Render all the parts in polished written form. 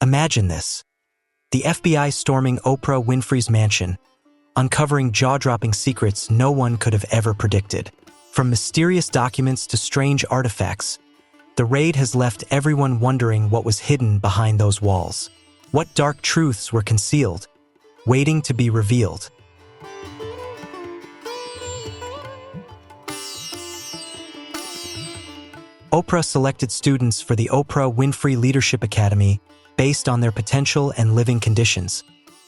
Imagine this: the FBI storming Oprah Winfrey's mansion, uncovering jaw-dropping secrets no one could have ever predicted. From mysterious documents to strange artifacts, the raid has left everyone wondering what was hidden behind those walls. What dark truths were concealed, waiting to be revealed? Oprah selected students for the Oprah Winfrey Leadership Academy based on their potential and living conditions,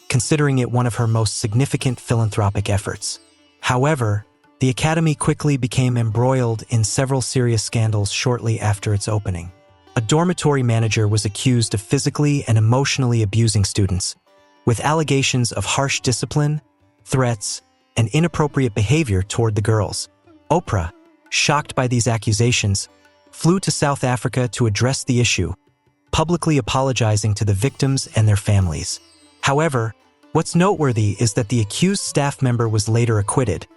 considering it one of her most significant philanthropic efforts. However, the academy quickly became embroiled in several serious scandals shortly after its opening. A dormitory manager was accused of physically and emotionally abusing students, with allegations of harsh discipline, threats, and inappropriate behavior toward the girls. Oprah, shocked by these accusations, flew to South Africa to address the issue, publicly apologizing to the victims and their families. However, what's noteworthy is that the accused staff member was later acquitted,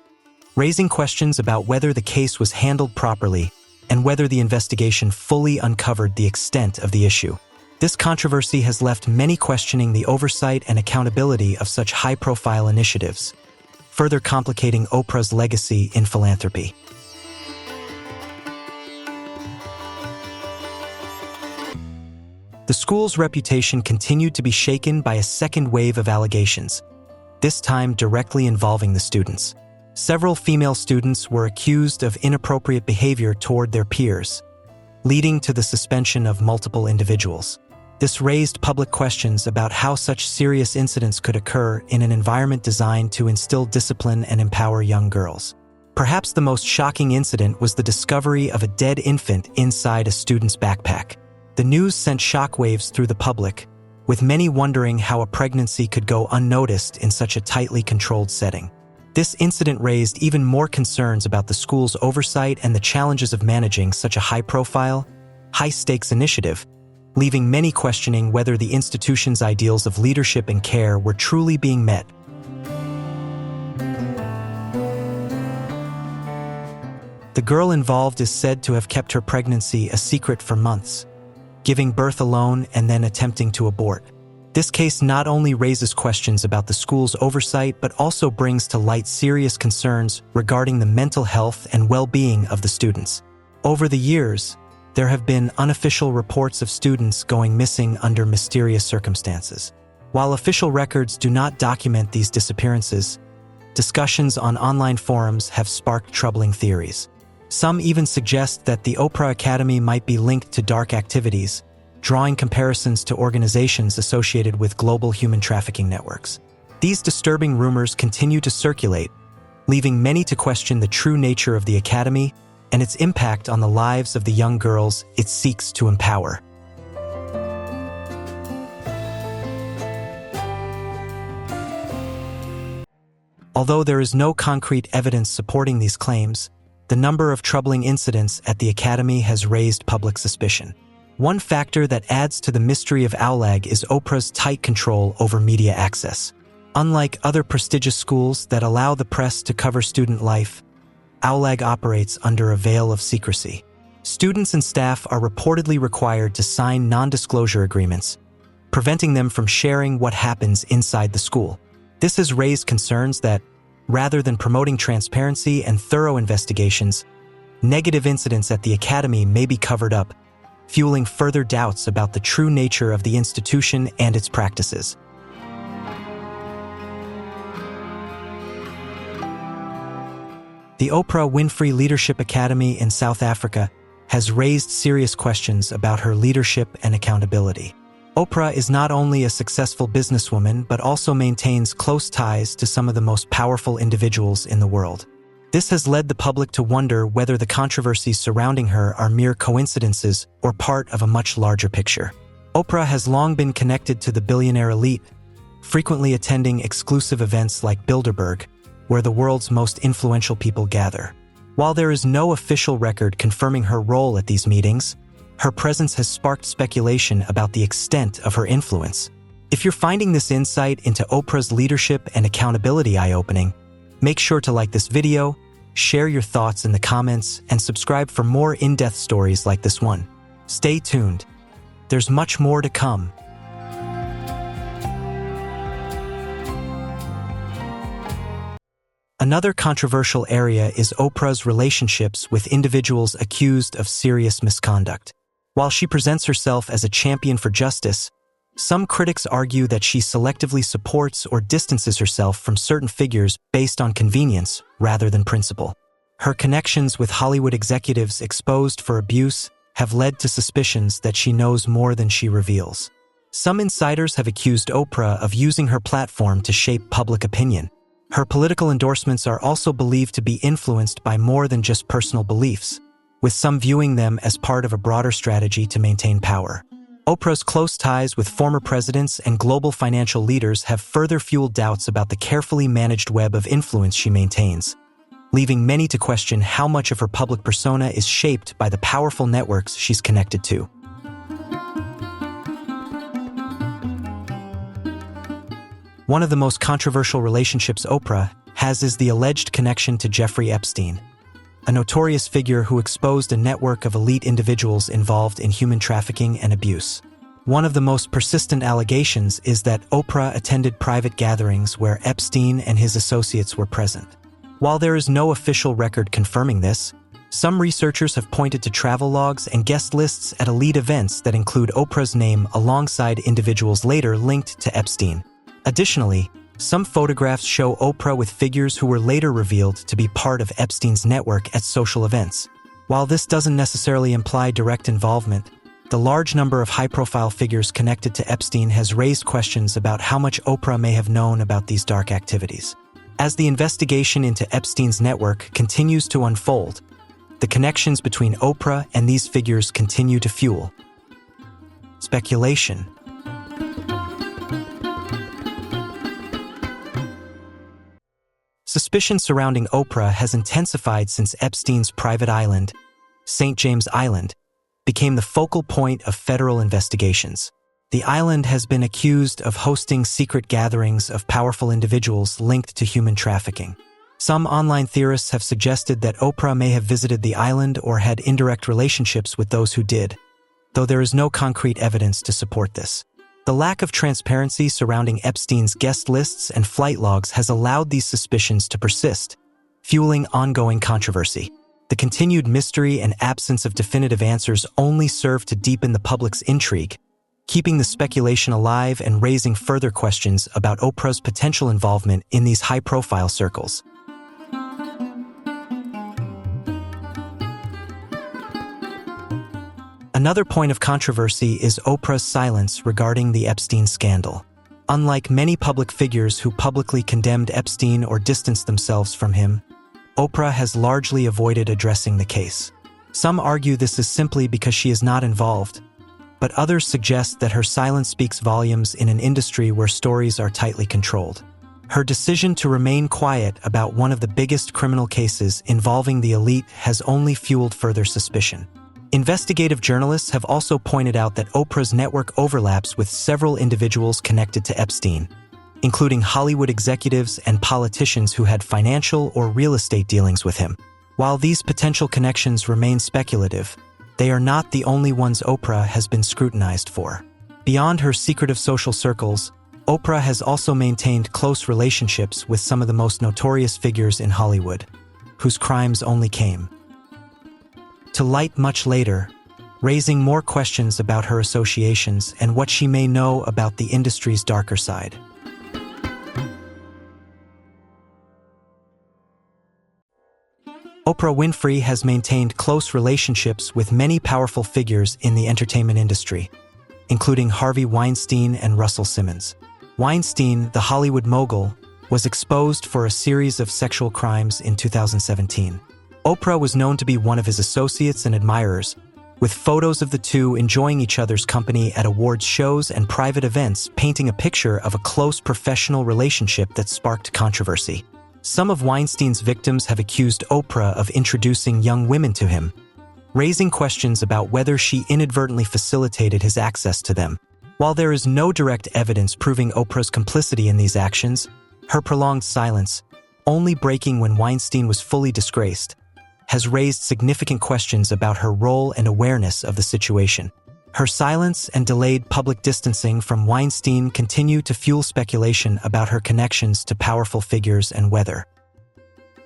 raising questions about whether the case was handled properly and whether the investigation fully uncovered the extent of the issue. This controversy has left many questioning the oversight and accountability of such high-profile initiatives, further complicating Oprah's legacy in philanthropy. The school's reputation continued to be shaken by a second wave of allegations, this time directly involving the students. Several female students were accused of inappropriate behavior toward their peers, leading to the suspension of multiple individuals. This raised public questions about how such serious incidents could occur in an environment designed to instill discipline and empower young girls. Perhaps the most shocking incident was the discovery of a dead infant inside a student's backpack. The news sent shockwaves through the public, with many wondering how a pregnancy could go unnoticed in such a tightly controlled setting. This incident raised even more concerns about the school's oversight and the challenges of managing such a high-profile, high-stakes initiative, leaving many questioning whether the institution's ideals of leadership and care were truly being met. The girl involved is said to have kept her pregnancy a secret for months, giving birth alone and then attempting to abort. This case not only raises questions about the school's oversight but also brings to light serious concerns regarding the mental health and well-being of the students. Over the years, there have been unofficial reports of students going missing under mysterious circumstances. While official records do not document these disappearances, discussions on online forums have sparked troubling theories. Some even suggest that the Oprah Academy might be linked to dark activities, drawing comparisons to organizations associated with global human trafficking networks. These disturbing rumors continue to circulate, leaving many to question the true nature of the academy and its impact on the lives of the young girls it seeks to empower. Although there is no concrete evidence supporting these claims, the number of troubling incidents at the academy has raised public suspicion. One factor that adds to the mystery of OWLAG is Oprah's tight control over media access. Unlike other prestigious schools that allow the press to cover student life, OWLAG operates under a veil of secrecy. Students and staff are reportedly required to sign non-disclosure agreements, preventing them from sharing what happens inside the school. This has raised concerns that, rather than promoting transparency and thorough investigations, negative incidents at the academy may be covered up, fueling further doubts about the true nature of the institution and its practices. The Oprah Winfrey Leadership Academy in South Africa has raised serious questions about her leadership and accountability. Oprah is not only a successful businesswoman but also maintains close ties to some of the most powerful individuals in the world. This has led the public to wonder whether the controversies surrounding her are mere coincidences or part of a much larger picture. Oprah has long been connected to the billionaire elite, frequently attending exclusive events like Bilderberg, where the world's most influential people gather. While there is no official record confirming her role at these meetings, her presence has sparked speculation about the extent of her influence. If you're finding this insight into Oprah's leadership and accountability eye-opening, make sure to like this video, share your thoughts in the comments, and subscribe for more in-depth stories like this one. Stay tuned. There's much more to come. Another controversial area is Oprah's relationships with individuals accused of serious misconduct. While she presents herself as a champion for justice, some critics argue that she selectively supports or distances herself from certain figures based on convenience rather than principle. Her connections with Hollywood executives exposed for abuse have led to suspicions that she knows more than she reveals. Some insiders have accused Oprah of using her platform to shape public opinion. Her political endorsements are also believed to be influenced by more than just personal beliefs, with some viewing them as part of a broader strategy to maintain power. Oprah's close ties with former presidents and global financial leaders have further fueled doubts about the carefully managed web of influence she maintains, leaving many to question how much of her public persona is shaped by the powerful networks she's connected to. One of the most controversial relationships Oprah has is the alleged connection to Jeffrey Epstein, a notorious figure who exposed a network of elite individuals involved in human trafficking and abuse. One of the most persistent allegations is that Oprah attended private gatherings where Epstein and his associates were present. While there is no official record confirming this, some researchers have pointed to travel logs and guest lists at elite events that include Oprah's name alongside individuals later linked to Epstein. Additionally, some photographs show Oprah with figures who were later revealed to be part of Epstein's network at social events. While this doesn't necessarily imply direct involvement, the large number of high-profile figures connected to Epstein has raised questions about how much Oprah may have known about these dark activities. As the investigation into Epstein's network continues to unfold, the connections between Oprah and these figures continue to fuel speculation. Suspicion surrounding Oprah has intensified since Epstein's private island, St. James Island, became the focal point of federal investigations. The island has been accused of hosting secret gatherings of powerful individuals linked to human trafficking. Some online theorists have suggested that Oprah may have visited the island or had indirect relationships with those who did, though there is no concrete evidence to support this. The lack of transparency surrounding Epstein's guest lists and flight logs has allowed these suspicions to persist, fueling ongoing controversy. The continued mystery and absence of definitive answers only serve to deepen the public's intrigue, keeping the speculation alive and raising further questions about Oprah's potential involvement in these high-profile circles. Another point of controversy is Oprah's silence regarding the Epstein scandal. Unlike many public figures who publicly condemned Epstein or distanced themselves from him, Oprah has largely avoided addressing the case. Some argue this is simply because she is not involved, but others suggest that her silence speaks volumes in an industry where stories are tightly controlled. Her decision to remain quiet about one of the biggest criminal cases involving the elite has only fueled further suspicion. Investigative journalists have also pointed out that Oprah's network overlaps with several individuals connected to Epstein, including Hollywood executives and politicians who had financial or real estate dealings with him. While these potential connections remain speculative, they are not the only ones Oprah has been scrutinized for. Beyond her secretive social circles, Oprah has also maintained close relationships with some of the most notorious figures in Hollywood, whose crimes only came to light much later, raising more questions about her associations and what she may know about the industry's darker side. Oprah Winfrey has maintained close relationships with many powerful figures in the entertainment industry, including Harvey Weinstein and Russell Simmons. Weinstein, the Hollywood mogul, was exposed for a series of sexual crimes in 2017. Oprah was known to be one of his associates and admirers, with photos of the two enjoying each other's company at awards shows and private events painting a picture of a close professional relationship that sparked controversy. Some of Weinstein's victims have accused Oprah of introducing young women to him, raising questions about whether she inadvertently facilitated his access to them. While there is no direct evidence proving Oprah's complicity in these actions, her prolonged silence, only breaking when Weinstein was fully disgraced, has raised significant questions about her role and awareness of the situation. Her silence and delayed public distancing from Weinstein continue to fuel speculation about her connections to powerful figures and whether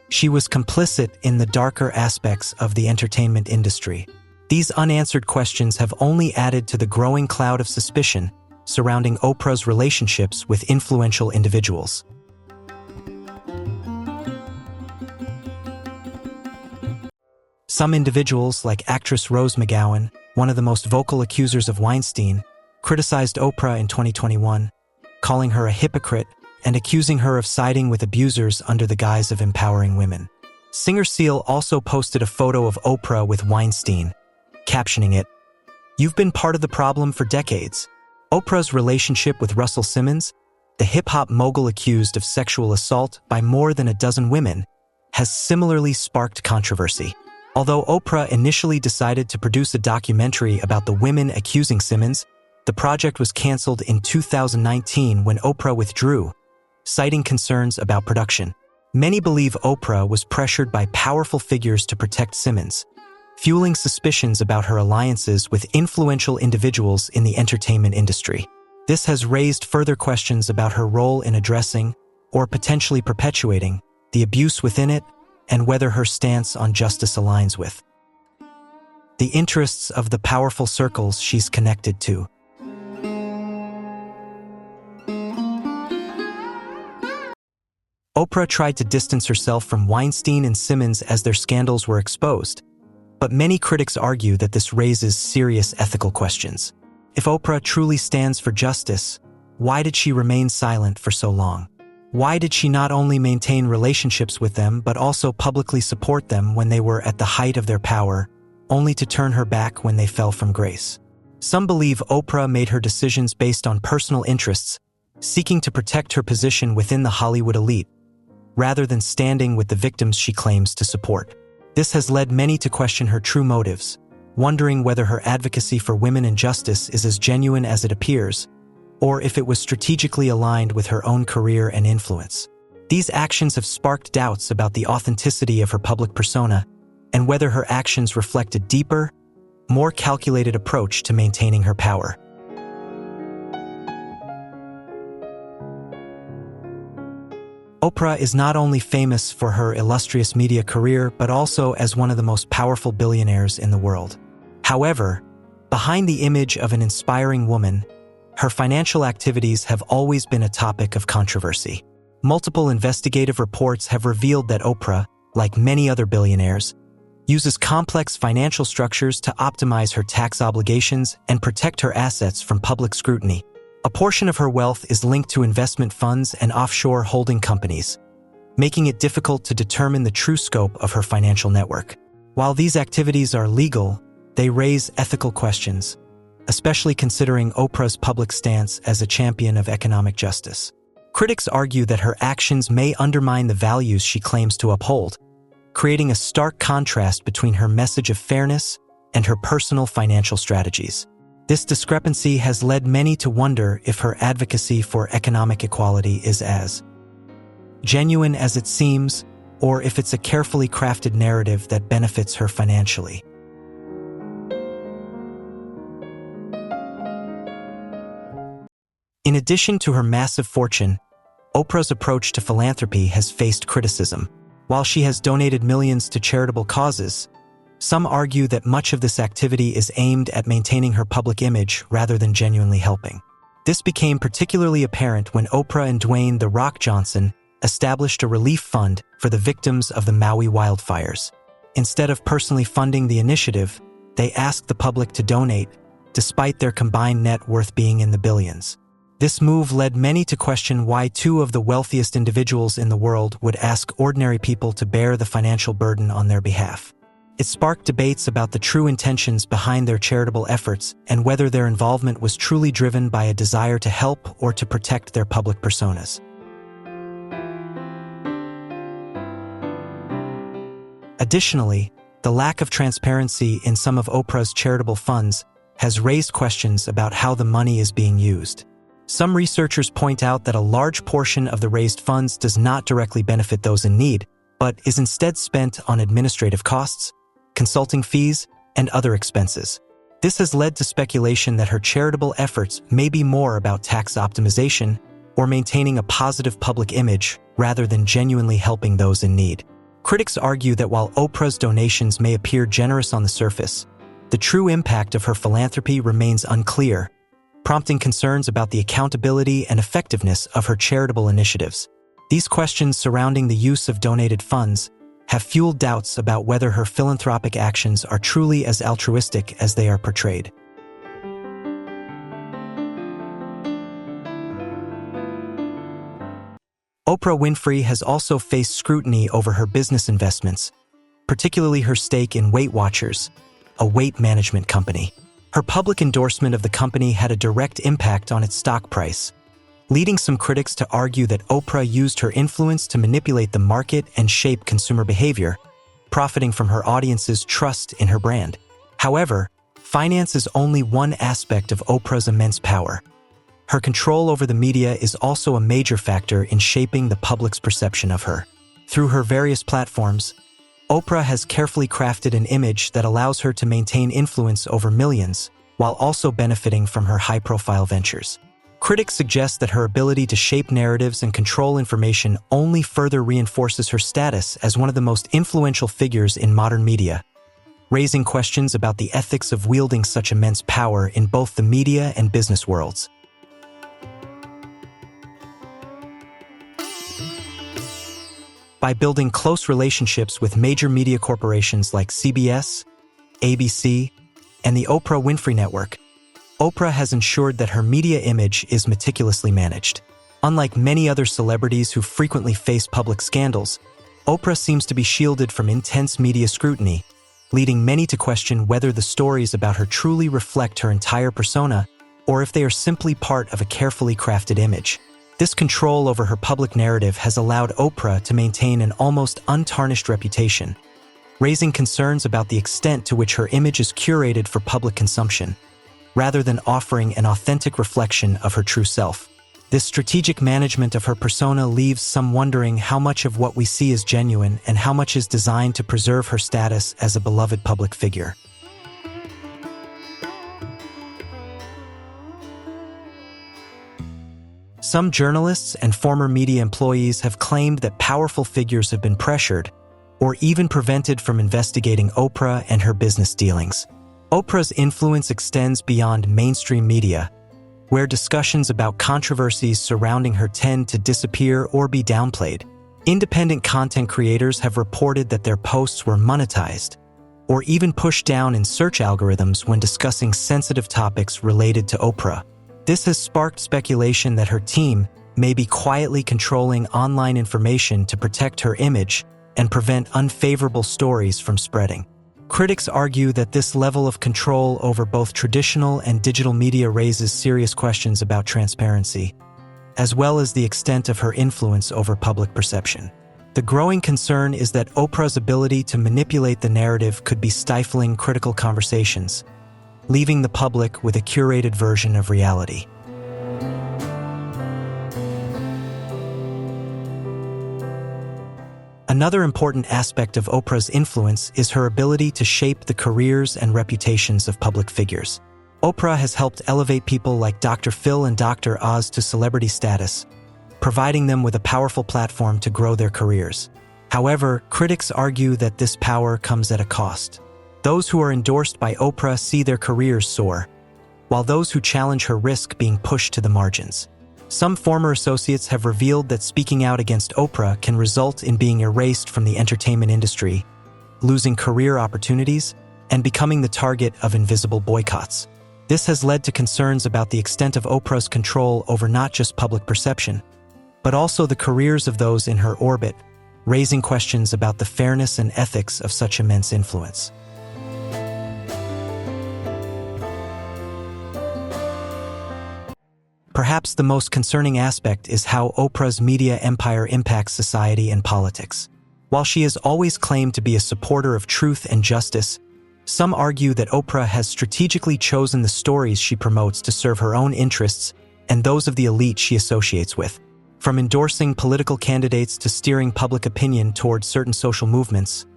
She was complicit in the darker aspects of the entertainment industry. These unanswered questions have only added to the growing cloud of suspicion surrounding Oprah's relationships with influential individuals. Some individuals, like actress Rose McGowan, one of the most vocal accusers of Weinstein, criticized Oprah in 2021, calling her a hypocrite and accusing her of siding with abusers under the guise of empowering women. Singer Seal also posted a photo of Oprah with Weinstein, captioning it, "You've been part of the problem for decades." Oprah's relationship with Russell Simmons, the hip-hop mogul accused of sexual assault by more than a dozen women, has similarly sparked controversy. Although Oprah initially decided to produce a documentary about the women accusing Simmons, the project was canceled in 2019 when Oprah withdrew, citing concerns about production. Many believe Oprah was pressured by powerful figures to protect Simmons, fueling suspicions about her alliances with influential individuals in the entertainment industry. This has raised further questions about her role in addressing, or potentially perpetuating, the abuse within it, and whether her stance on justice aligns with the interests of the powerful circles she's connected to. Oprah tried to distance herself from Weinstein and Simmons as their scandals were exposed, but many critics argue that this raises serious ethical questions. If Oprah truly stands for justice, why did she remain silent for so long? Why did she not only maintain relationships with them but also publicly support them when they were at the height of their power, only to turn her back when they fell from grace? Some believe Oprah made her decisions based on personal interests, seeking to protect her position within the Hollywood elite, rather than standing with the victims she claims to support. This has led many to question her true motives, wondering whether her advocacy for women and justice is as genuine as it appears, or if it was strategically aligned with her own career and influence. These actions have sparked doubts about the authenticity of her public persona and whether her actions reflect a deeper, more calculated approach to maintaining her power. Oprah is not only famous for her illustrious media career, but also as one of the most powerful billionaires in the world. However, behind the image of an inspiring woman, her financial activities have always been a topic of controversy. Multiple investigative reports have revealed that Oprah, like many other billionaires, uses complex financial structures to optimize her tax obligations and protect her assets from public scrutiny. A portion of her wealth is linked to investment funds and offshore holding companies, making it difficult to determine the true scope of her financial network. While these activities are legal, they raise ethical questions, especially considering Oprah's public stance as a champion of economic justice. Critics argue that her actions may undermine the values she claims to uphold, creating a stark contrast between her message of fairness and her personal financial strategies. This discrepancy has led many to wonder if her advocacy for economic equality is as genuine as it seems, or if it's a carefully crafted narrative that benefits her financially. In addition to her massive fortune, Oprah's approach to philanthropy has faced criticism. While she has donated millions to charitable causes, some argue that much of this activity is aimed at maintaining her public image rather than genuinely helping. This became particularly apparent when Oprah and Dwayne "The Rock" Johnson established a relief fund for the victims of the Maui wildfires. Instead of personally funding the initiative, they asked the public to donate, despite their combined net worth being in the billions. This move led many to question why two of the wealthiest individuals in the world would ask ordinary people to bear the financial burden on their behalf. It sparked debates about the true intentions behind their charitable efforts and whether their involvement was truly driven by a desire to help or to protect their public personas. Additionally, the lack of transparency in some of Oprah's charitable funds has raised questions about how the money is being used. Some researchers point out that a large portion of the raised funds does not directly benefit those in need, but is instead spent on administrative costs, consulting fees, and other expenses. This has led to speculation that her charitable efforts may be more about tax optimization or maintaining a positive public image rather than genuinely helping those in need. Critics argue that while Oprah's donations may appear generous on the surface, the true impact of her philanthropy remains unclear, prompting concerns about the accountability and effectiveness of her charitable initiatives. These questions surrounding the use of donated funds have fueled doubts about whether her philanthropic actions are truly as altruistic as they are portrayed. Oprah Winfrey has also faced scrutiny over her business investments, particularly her stake in Weight Watchers, a weight management company. Her public endorsement of the company had a direct impact on its stock price, leading some critics to argue that Oprah used her influence to manipulate the market and shape consumer behavior, profiting from her audience's trust in her brand. However, finance is only one aspect of Oprah's immense power. Her control over the media is also a major factor in shaping the public's perception of her. Through her various platforms, Oprah has carefully crafted an image that allows her to maintain influence over millions while also benefiting from her high-profile ventures. Critics suggest that her ability to shape narratives and control information only further reinforces her status as one of the most influential figures in modern media, raising questions about the ethics of wielding such immense power in both the media and business worlds. By building close relationships with major media corporations like CBS, ABC, and the Oprah Winfrey Network, Oprah has ensured that her media image is meticulously managed. Unlike many other celebrities who frequently face public scandals, Oprah seems to be shielded from intense media scrutiny, leading many to question whether the stories about her truly reflect her entire persona or if they are simply part of a carefully crafted image. This control over her public narrative has allowed Oprah to maintain an almost untarnished reputation, raising concerns about the extent to which her image is curated for public consumption, rather than offering an authentic reflection of her true self. This strategic management of her persona leaves some wondering how much of what we see is genuine and how much is designed to preserve her status as a beloved public figure. Some journalists and former media employees have claimed that powerful figures have been pressured or even prevented from investigating Oprah and her business dealings. Oprah's influence extends beyond mainstream media, where discussions about controversies surrounding her tend to disappear or be downplayed. Independent content creators have reported that their posts were monetized or even pushed down in search algorithms when discussing sensitive topics related to Oprah. This has sparked speculation that her team may be quietly controlling online information to protect her image and prevent unfavorable stories from spreading. Critics argue that this level of control over both traditional and digital media raises serious questions about transparency, as well as the extent of her influence over public perception. The growing concern is that Oprah's ability to manipulate the narrative could be stifling critical conversations, leaving the public with a curated version of reality. Another important aspect of Oprah's influence is her ability to shape the careers and reputations of public figures. Oprah has helped elevate people like Dr. Phil and Dr. Oz to celebrity status, providing them with a powerful platform to grow their careers. However, critics argue that this power comes at a cost. Those who are endorsed by Oprah see their careers soar, while those who challenge her risk being pushed to the margins. Some former associates have revealed that speaking out against Oprah can result in being erased from the entertainment industry, losing career opportunities, and becoming the target of invisible boycotts. This has led to concerns about the extent of Oprah's control over not just public perception, but also the careers of those in her orbit, raising questions about the fairness and ethics of such immense influence. Perhaps the most concerning aspect is how Oprah's media empire impacts society and politics. While she has always claimed to be a supporter of truth and justice, some argue that Oprah has strategically chosen the stories she promotes to serve her own interests and those of the elite she associates with. From endorsing political candidates to steering public opinion towards certain social movements,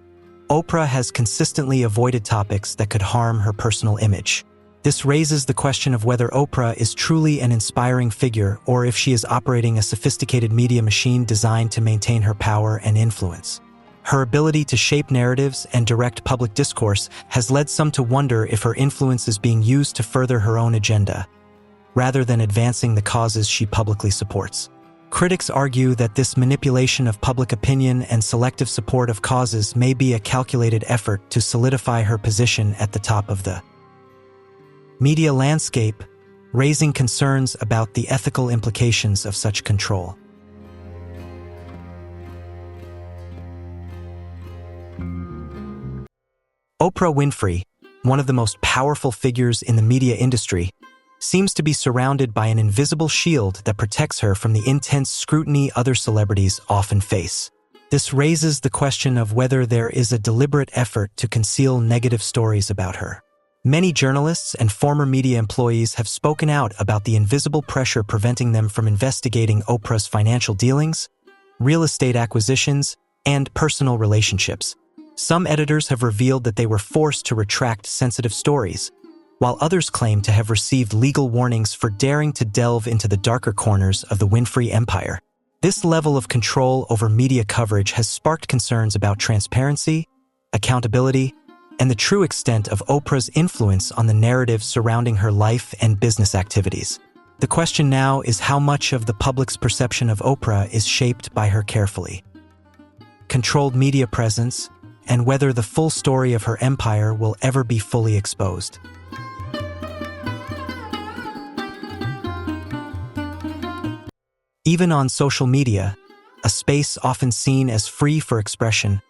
Oprah has consistently avoided topics that could harm her personal image. This raises the question of whether Oprah is truly an inspiring figure or if she is operating a sophisticated media machine designed to maintain her power and influence. Her ability to shape narratives and direct public discourse has led some to wonder if her influence is being used to further her own agenda, rather than advancing the causes she publicly supports. Critics argue that this manipulation of public opinion and selective support of causes may be a calculated effort to solidify her position at the top of the media landscape, raising concerns about the ethical implications of such control. Oprah Winfrey, one of the most powerful figures in the media industry, seems to be surrounded by an invisible shield that protects her from the intense scrutiny other celebrities often face. This raises the question of whether there is a deliberate effort to conceal negative stories about her. Many journalists and former media employees have spoken out about the invisible pressure preventing them from investigating Oprah's financial dealings, real estate acquisitions, and personal relationships. Some editors have revealed that they were forced to retract sensitive stories, while others claim to have received legal warnings for daring to delve into the darker corners of the Winfrey empire. This level of control over media coverage has sparked concerns about transparency, accountability, and the true extent of Oprah's influence on the narrative surrounding her life and business activities. The question now is how much of the public's perception of Oprah is shaped by her carefully controlled media presence, and whether the full story of her empire will ever be fully exposed. Even on social media, a space often seen as free for expression,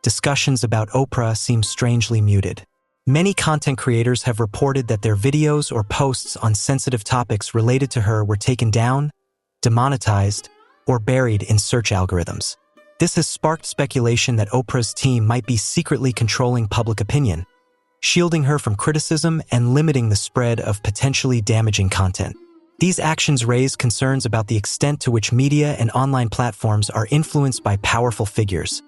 discussions about Oprah seem strangely muted. Many content creators have reported that their videos or posts on sensitive topics related to her were taken down, demonetized, or buried in search algorithms. This has sparked speculation that Oprah's team might be secretly controlling public opinion, shielding her from criticism and limiting the spread of potentially damaging content. These actions raise concerns about the extent to which media and online platforms are influenced by powerful figures,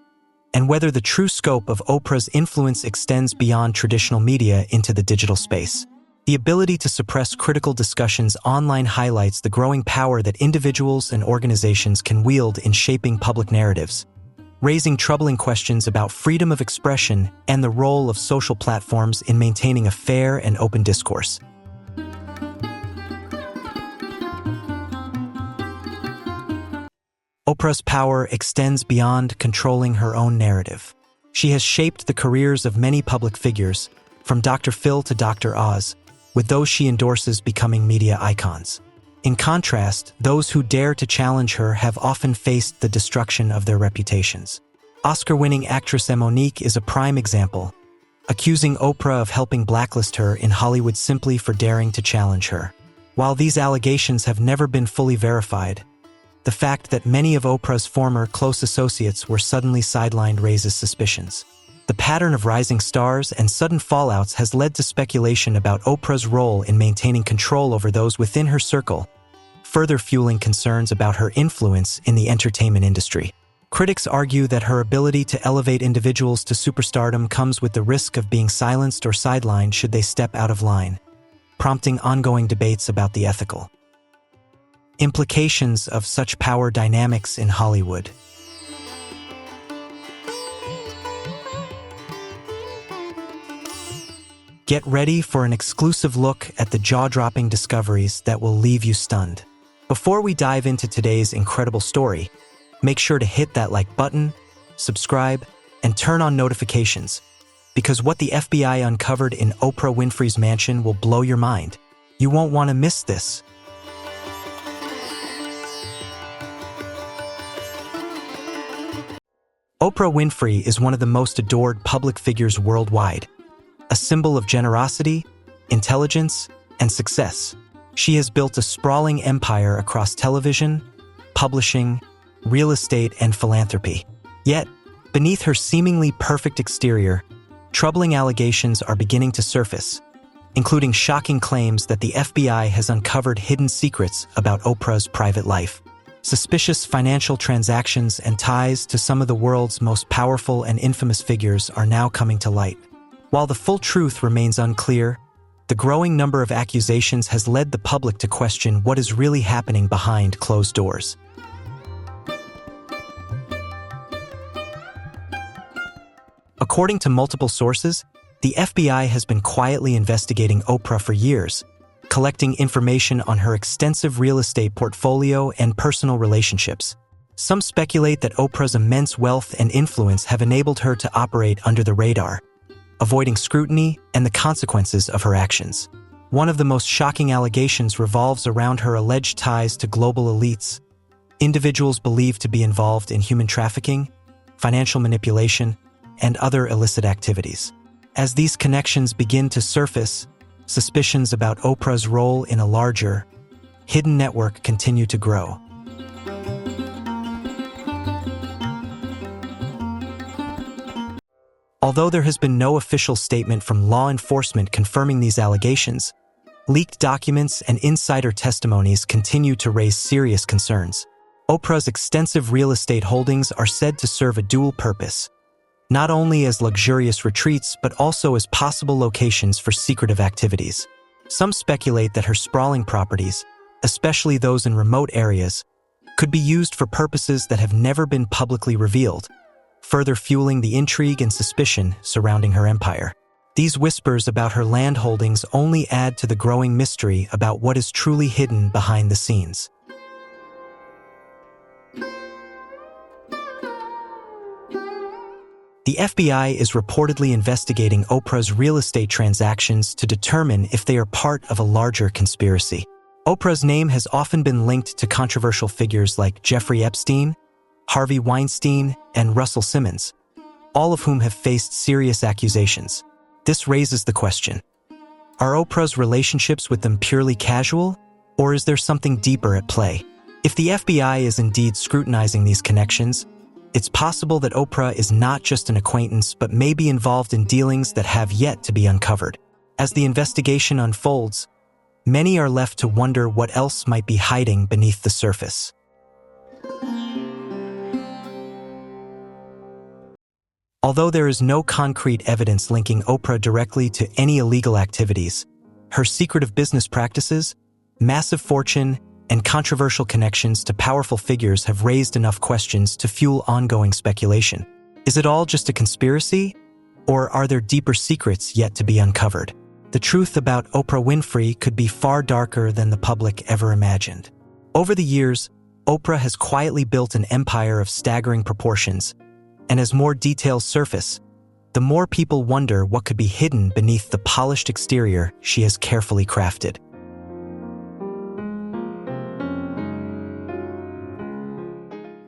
and whether the true scope of Oprah's influence extends beyond traditional media into the digital space. The ability to suppress critical discussions online highlights the growing power that individuals and organizations can wield in shaping public narratives, raising troubling questions about freedom of expression and the role of social platforms in maintaining a fair and open discourse. Oprah's power extends beyond controlling her own narrative. She has shaped the careers of many public figures, from Dr. Phil to Dr. Oz, with those she endorses becoming media icons. In contrast, those who dare to challenge her have often faced the destruction of their reputations. Oscar-winning actress Monique is a prime example, accusing Oprah of helping blacklist her in Hollywood simply for daring to challenge her. While these allegations have never been fully verified, the fact that many of Oprah's former close associates were suddenly sidelined raises suspicions. The pattern of rising stars and sudden fallouts has led to speculation about Oprah's role in maintaining control over those within her circle, further fueling concerns about her influence in the entertainment industry. Critics argue that her ability to elevate individuals to superstardom comes with the risk of being silenced or sidelined should they step out of line, prompting ongoing debates about the ethical implications of such power dynamics in Hollywood. Get ready for an exclusive look at the jaw-dropping discoveries that will leave you stunned. Before we dive into today's incredible story, make sure to hit that like button, subscribe, and turn on notifications, because what the FBI uncovered in Oprah Winfrey's mansion will blow your mind. You won't want to miss this. Oprah Winfrey is one of the most adored public figures worldwide, a symbol of generosity, intelligence, and success. She has built a sprawling empire across television, publishing, real estate, and philanthropy. Yet, beneath her seemingly perfect exterior, troubling allegations are beginning to surface, including shocking claims that the FBI has uncovered hidden secrets about Oprah's private life. Suspicious financial transactions and ties to some of the world's most powerful and infamous figures are now coming to light. While the full truth remains unclear, the growing number of accusations has led the public to question what is really happening behind closed doors. According to multiple sources, the FBI has been quietly investigating Oprah for years, collecting information on her extensive real estate portfolio and personal relationships. Some speculate that Oprah's immense wealth and influence have enabled her to operate under the radar, avoiding scrutiny and the consequences of her actions. One of the most shocking allegations revolves around her alleged ties to global elites, individuals believed to be involved in human trafficking, financial manipulation, and other illicit activities. As these connections begin to surface, suspicions about Oprah's role in a larger, hidden network continue to grow. Although there has been no official statement from law enforcement confirming these allegations, leaked documents and insider testimonies continue to raise serious concerns. Oprah's extensive real estate holdings are said to serve a dual purpose, not only as luxurious retreats but also as possible locations for secretive activities. Some speculate that her sprawling properties, especially those in remote areas, could be used for purposes that have never been publicly revealed, further fueling the intrigue and suspicion surrounding her empire. These whispers about her land holdings only add to the growing mystery about what is truly hidden behind the scenes. The FBI is reportedly investigating Oprah's real estate transactions to determine if they are part of a larger conspiracy. Oprah's name has often been linked to controversial figures like Jeffrey Epstein, Harvey Weinstein, and Russell Simmons, all of whom have faced serious accusations. This raises the question: are Oprah's relationships with them purely casual, or is there something deeper at play? If the FBI is indeed scrutinizing these connections, it's possible that Oprah is not just an acquaintance but may be involved in dealings that have yet to be uncovered. As the investigation unfolds, many are left to wonder what else might be hiding beneath the surface. Although there is no concrete evidence linking Oprah directly to any illegal activities, her secretive business practices, massive fortune, and controversial connections to powerful figures have raised enough questions to fuel ongoing speculation. Is it all just a conspiracy, or are there deeper secrets yet to be uncovered? The truth about Oprah Winfrey could be far darker than the public ever imagined. Over the years, Oprah has quietly built an empire of staggering proportions, and as more details surface, the more people wonder what could be hidden beneath the polished exterior she has carefully crafted.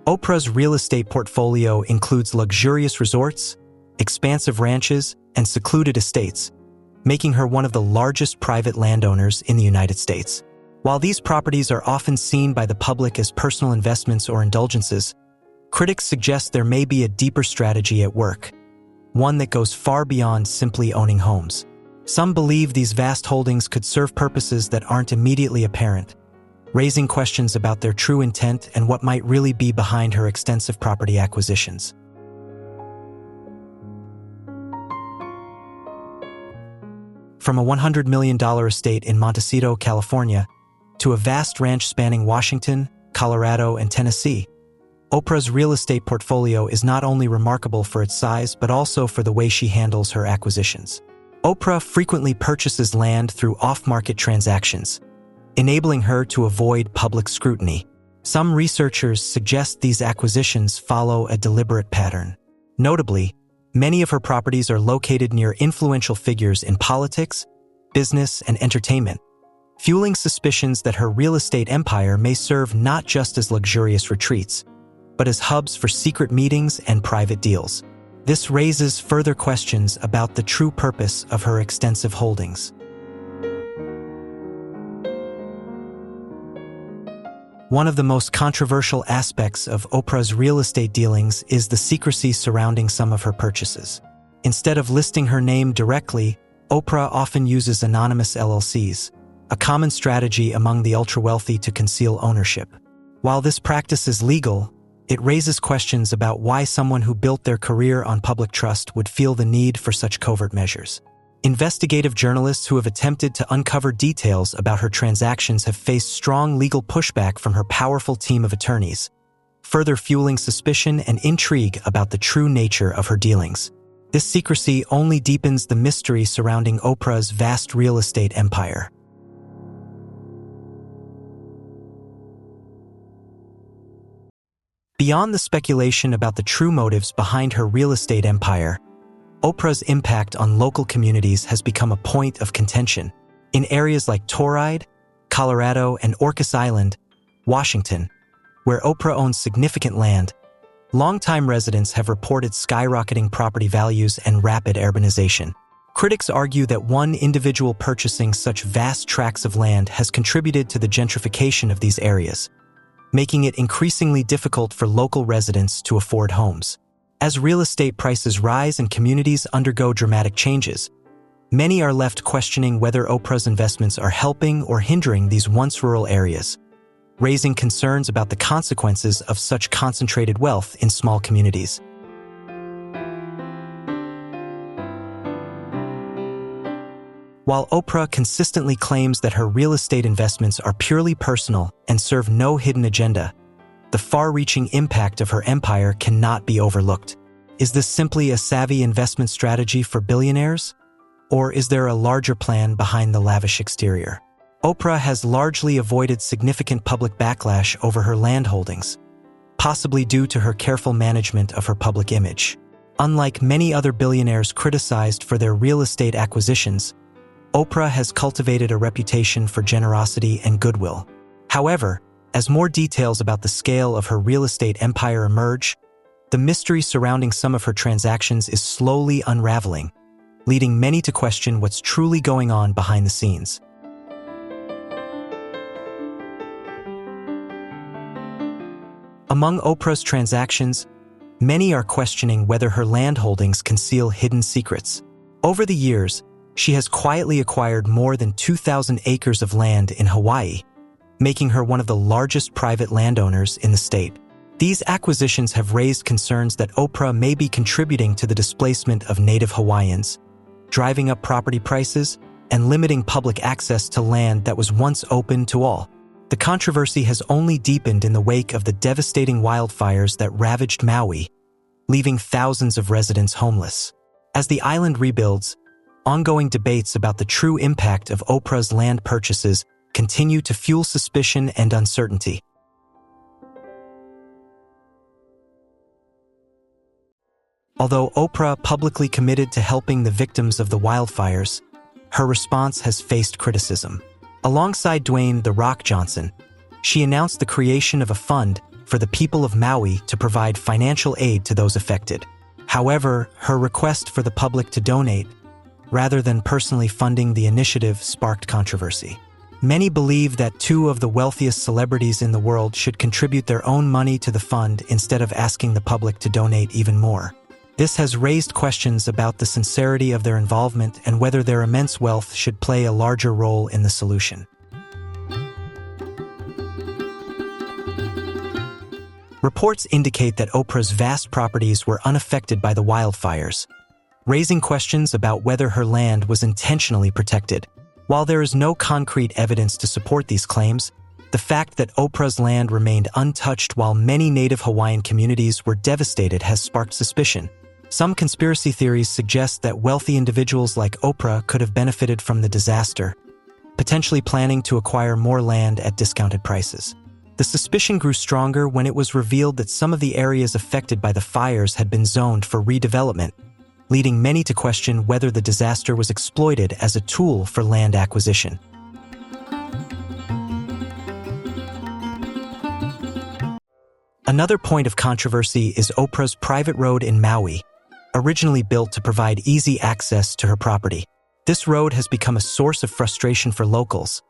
Oprah's real estate portfolio includes luxurious resorts, expansive ranches, and secluded estates, making her one of the largest private landowners in the United States. While these properties are often seen by the public as personal investments or indulgences, critics suggest there may be a deeper strategy at work, one that goes far beyond simply owning homes. Some believe these vast holdings could serve purposes that aren't immediately apparent, raising questions about their true intent and what might really be behind her extensive property acquisitions. From a $100 million estate in Montecito, California, to a vast ranch spanning Washington, Colorado, and Tennessee, Oprah's real estate portfolio is not only remarkable for its size but also for the way she handles her acquisitions. Oprah frequently purchases land through off-market transactions, enabling her to avoid public scrutiny. Some researchers suggest these acquisitions follow a deliberate pattern. Notably, many of her properties are located near influential figures in politics, business, and entertainment, fueling suspicions that her real estate empire may serve not just as luxurious retreats, but as hubs for secret meetings and private deals. This raises further questions about the true purpose of her extensive holdings. One of the most controversial aspects of Oprah's real estate dealings is the secrecy surrounding some of her purchases. Instead of listing her name directly, Oprah often uses anonymous LLCs, a common strategy among the ultra-wealthy to conceal ownership. While this practice is legal, it raises questions about why someone who built their career on public trust would feel the need for such covert measures. Investigative journalists who have attempted to uncover details about her transactions have faced strong legal pushback from her powerful team of attorneys, further fueling suspicion and intrigue about the true nature of her dealings. This secrecy only deepens the mystery surrounding Oprah's vast real estate empire. Beyond the speculation about the true motives behind her real estate empire, Oprah's impact on local communities has become a point of contention. In areas like Telluride, Colorado, and Orcas Island, Washington, where Oprah owns significant land, longtime residents have reported skyrocketing property values and rapid urbanization. Critics argue that one individual purchasing such vast tracts of land has contributed to the gentrification of these areas, making it increasingly difficult for local residents to afford homes. As real estate prices rise and communities undergo dramatic changes, many are left questioning whether Oprah's investments are helping or hindering these once rural areas, raising concerns about the consequences of such concentrated wealth in small communities. While Oprah consistently claims that her real estate investments are purely personal and serve no hidden agenda, the far-reaching impact of her empire cannot be overlooked. Is this simply a savvy investment strategy for billionaires? Or is there a larger plan behind the lavish exterior? Oprah has largely avoided significant public backlash over her land holdings, possibly due to her careful management of her public image. Unlike many other billionaires criticized for their real estate acquisitions, Oprah has cultivated a reputation for generosity and goodwill. However, as more details about the scale of her real estate empire emerge, the mystery surrounding some of her transactions is slowly unraveling, leading many to question what's truly going on behind the scenes. Among Oprah's transactions, many are questioning whether her land holdings conceal hidden secrets. Over the years, she has quietly acquired more than 2,000 acres of land in Hawaii, making her one of the largest private landowners in the state. These acquisitions have raised concerns that Oprah may be contributing to the displacement of native Hawaiians, driving up property prices, and limiting public access to land that was once open to all. The controversy has only deepened in the wake of the devastating wildfires that ravaged Maui, leaving thousands of residents homeless. As the island rebuilds, ongoing debates about the true impact of Oprah's land purchases continue to fuel suspicion and uncertainty. Although Oprah publicly committed to helping the victims of the wildfires, her response has faced criticism. Alongside Dwayne "The Rock" Johnson, she announced the creation of a fund for the people of Maui to provide financial aid to those affected. However, her request for the public to donate, rather than personally funding the initiative, sparked controversy. Many believe that two of the wealthiest celebrities in the world should contribute their own money to the fund instead of asking the public to donate even more. This has raised questions about the sincerity of their involvement and whether their immense wealth should play a larger role in the solution. Reports indicate that Oprah's vast properties were unaffected by the wildfires, raising questions about whether her land was intentionally protected. While there is no concrete evidence to support these claims, the fact that Oprah's land remained untouched while many native Hawaiian communities were devastated has sparked suspicion. Some conspiracy theories suggest that wealthy individuals like Oprah could have benefited from the disaster, potentially planning to acquire more land at discounted prices. The suspicion grew stronger when it was revealed that some of the areas affected by the fires had been zoned for redevelopment, leading many to question whether the disaster was exploited as a tool for land acquisition. Another point of controversy is Oprah's private road in Maui, originally built to provide easy access to her property. This road has become a source of frustration for locals,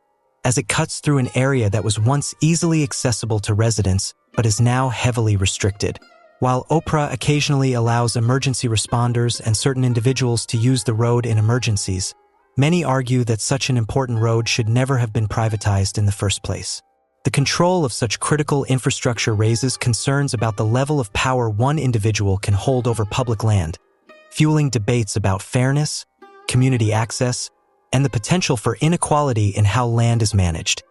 as it cuts through an area that was once easily accessible to residents but is now heavily restricted. While Oprah occasionally allows emergency responders and certain individuals to use the road in emergencies, many argue that such an important road should never have been privatized in the first place. The control of such critical infrastructure raises concerns about the level of power one individual can hold over public land, fueling debates about fairness, community access, and the potential for inequality in how land is managed.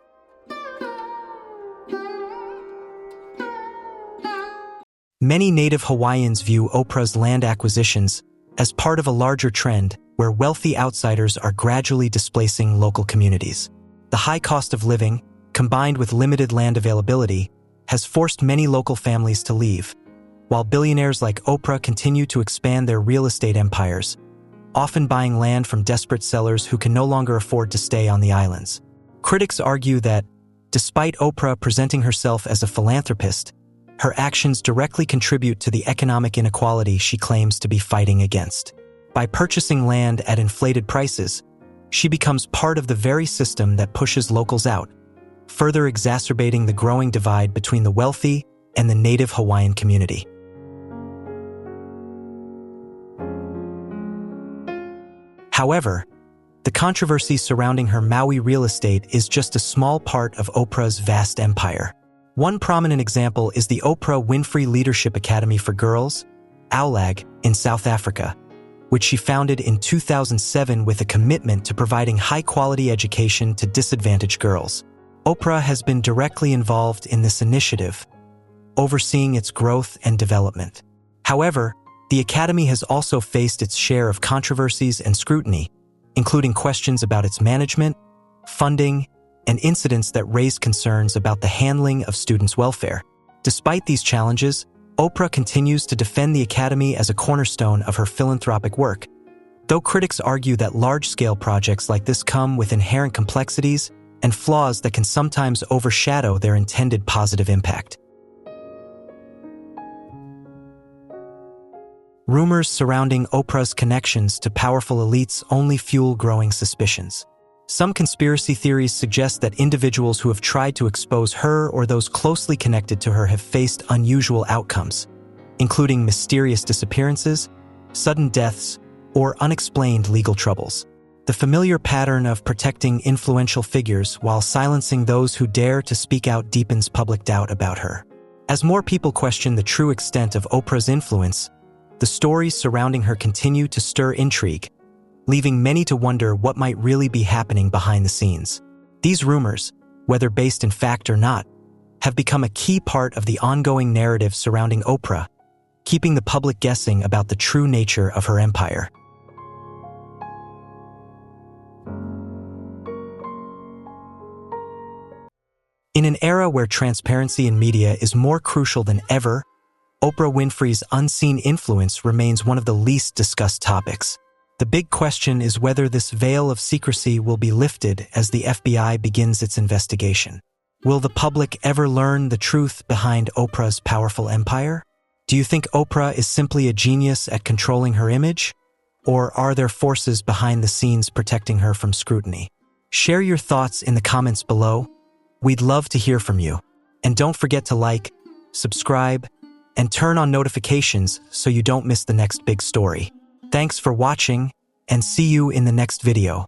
Many native Hawaiians view Oprah's land acquisitions as part of a larger trend where wealthy outsiders are gradually displacing local communities. The high cost of living, combined with limited land availability, has forced many local families to leave, while billionaires like Oprah continue to expand their real estate empires, often buying land from desperate sellers who can no longer afford to stay on the islands. Critics argue that, despite Oprah presenting herself as a philanthropist, her actions directly contribute to the economic inequality she claims to be fighting against. By purchasing land at inflated prices, she becomes part of the very system that pushes locals out, further exacerbating the growing divide between the wealthy and the native Hawaiian community. However, the controversy surrounding her Maui real estate is just a small part of Oprah's vast empire. One prominent example is the Oprah Winfrey Leadership Academy for Girls, AULAG, in South Africa, which she founded in 2007 with a commitment to providing high-quality education to disadvantaged girls. Oprah has been directly involved in this initiative, overseeing its growth and development. However, the Academy has also faced its share of controversies and scrutiny, including questions about its management, funding, and incidents that raised concerns about the handling of students' welfare. Despite these challenges, Oprah continues to defend the Academy as a cornerstone of her philanthropic work, though critics argue that large-scale projects like this come with inherent complexities and flaws that can sometimes overshadow their intended positive impact. Rumors surrounding Oprah's connections to powerful elites only fuel growing suspicions. Some conspiracy theories suggest that individuals who have tried to expose her or those closely connected to her have faced unusual outcomes, including mysterious disappearances, sudden deaths, or unexplained legal troubles. The familiar pattern of protecting influential figures while silencing those who dare to speak out deepens public doubt about her. As more people question the true extent of Oprah's influence, the stories surrounding her continue to stir intrigue, leaving many to wonder what might really be happening behind the scenes. These rumors, whether based in fact or not, have become a key part of the ongoing narrative surrounding Oprah, keeping the public guessing about the true nature of her empire. In an era where transparency in media is more crucial than ever, Oprah Winfrey's unseen influence remains one of the least discussed topics. The big question is whether this veil of secrecy will be lifted as the FBI begins its investigation. Will the public ever learn the truth behind Oprah's powerful empire? Do you think Oprah is simply a genius at controlling her image? Or are there forces behind the scenes protecting her from scrutiny? Share your thoughts in the comments below. We'd love to hear from you. And don't forget to like, subscribe, and turn on notifications so you don't miss the next big story. Thanks for watching, and see you in the next video.